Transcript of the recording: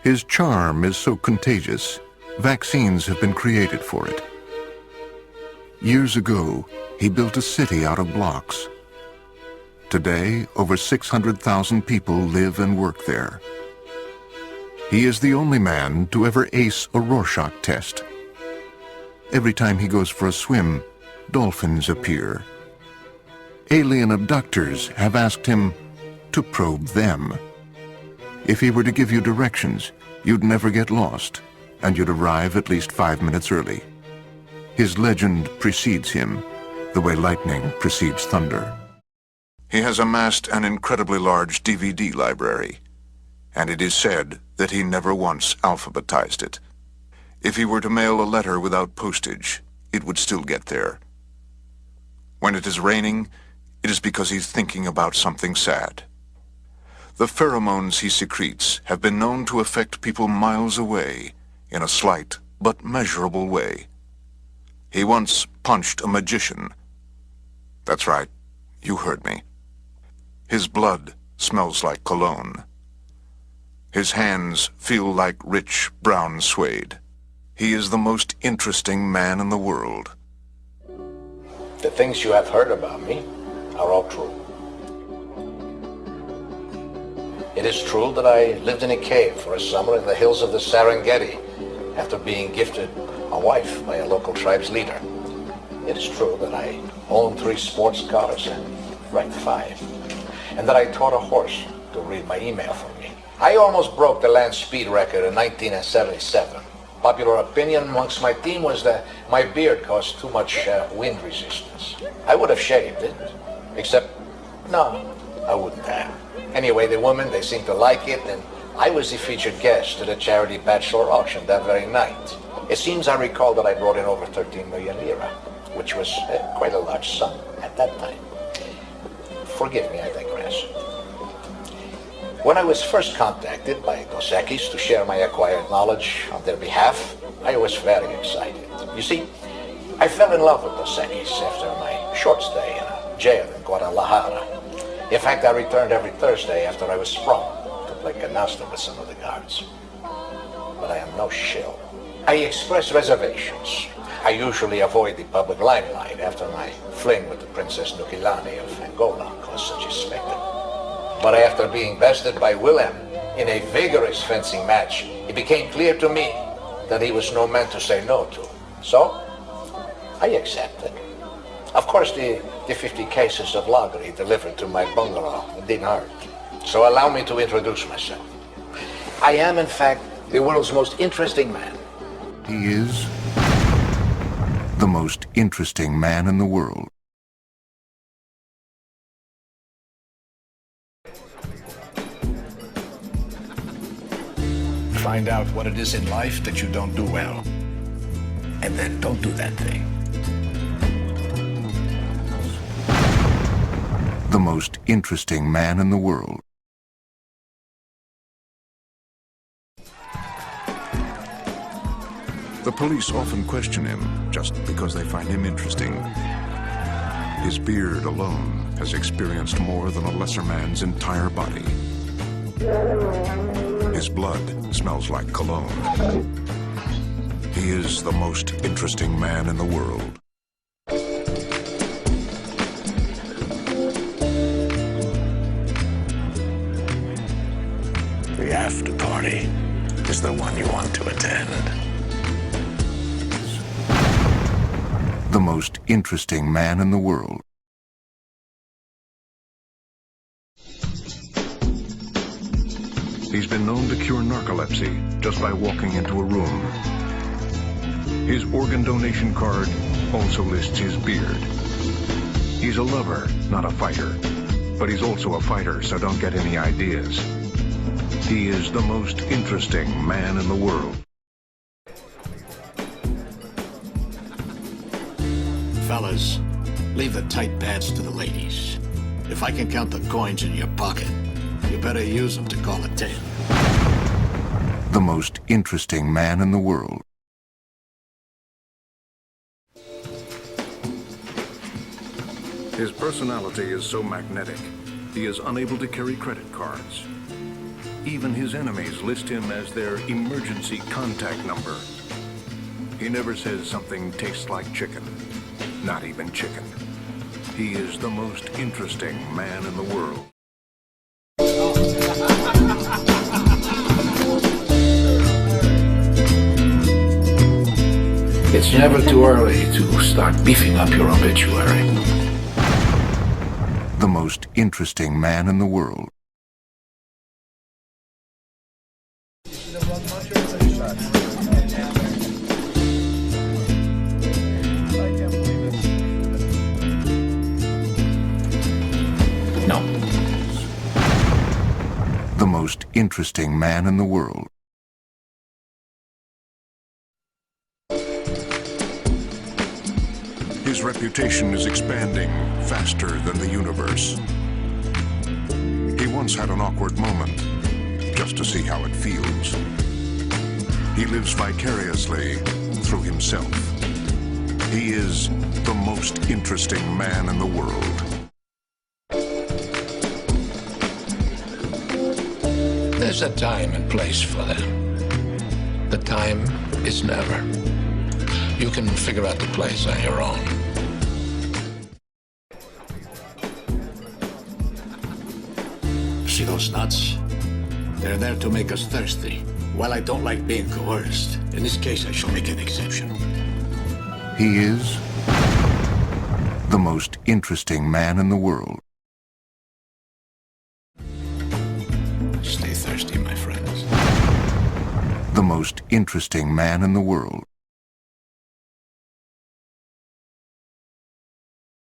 His charm is so contagious, vaccines have been created for it. Years ago, he built a city out of blocks. Today, over 600,000 people live and work there. He is the only man to ever ace a Rorschach test. Every time he goes for a swim, dolphins appear. Alien abductors have asked him to probe them. If he were to give you directions, you'd never get lost, and you'd arrive at least 5 minutes early. His legend precedes him, the way lightning precedes thunder. He has amassed an incredibly large DVD library, and it is said that he never once alphabetized it. If he were to mail a letter without postage, it would still get there. When it is raining, it is because he's thinking about something sad. The pheromones he secretes have been known to affect people miles away in a slight but measurable way. He once punched a magician. That's right, you heard me. His blood smells like cologne. His hands feel like rich brown suede. He is the most interesting man in the world. The things you have heard about me are all true. It is true that I lived in a cave for a summer in the hills of the Serengeti after being gifted a wife by a local tribe's leader. It is true that I owned 3 sports cars and write 5, and that I taught a horse to read my email for me. I almost broke the land speed record in 1977. Popular opinion amongst my team was that my beard caused too much wind resistance. I would have shaved it, except, no, I wouldn't have. Anyway, the women, they seemed to like it, and I was the featured guest at a charity bachelor auction that very night. It seems I recall that I brought in over 13 million lira, which was quite a large sum at that time. Forgive me, I digress. When I was first contacted by Dos Equis to share my acquired knowledge on their behalf, I was very excited. You see, I fell in love with Dos Equis after my short stay in a jail in Guadalajara. In fact, I returned every Thursday after I was sprung to play canasta with some of the guards. But I am no shill. I express reservations. I usually avoid the public limelight after my fling with the Princess Nukilani of Angola caused such a spectacle. But after being bested by Willem in a vigorous fencing match, it became clear to me that he was no man to say no to. So, I accepted. Of course, the 50 cases of lager he delivered to my bungalow didn't hurt. So allow me to introduce myself. I am, in fact, the world's most interesting man. He is the most interesting man in the world. Find out what it is in life that you don't do well, and then don't do that thing. The most interesting man in the world. The police often question him just because they find him interesting. His beard alone has experienced more than a lesser man's entire body. His blood smells like cologne. He is the most interesting man in the world. The after party is the one you want to attend. The most interesting man in the world. He's been known to cure narcolepsy just by walking into a room. His organ donation card also lists his beard. He's a lover, not a fighter. But he's also a fighter, so don't get any ideas. He is the most interesting man in the world. Fellas, leave the tight pads to the ladies. If I can count the coins in your pocket, you better use them to call it 10. The most interesting man in the world. His personality is so magnetic, he is unable to carry credit cards. Even his enemies list him as their emergency contact number. He never says something tastes like chicken. Not even chicken. He is the most interesting man in the world. It's never too early to start beefing up your obituary. The most interesting man in the world. No. The most interesting man in the world. His reputation is expanding faster than the universe. He once had an awkward moment, just to see how it feels. He lives vicariously through himself. He is the most interesting man in the world. There's a time and place for them. The time is never. You can figure out the place on your own. See those nuts? They're there to make us thirsty. While I don't like being coerced, in this case I shall make an exception. He is the most interesting man in the world. Stay thirsty, my friends. The most interesting man in the world.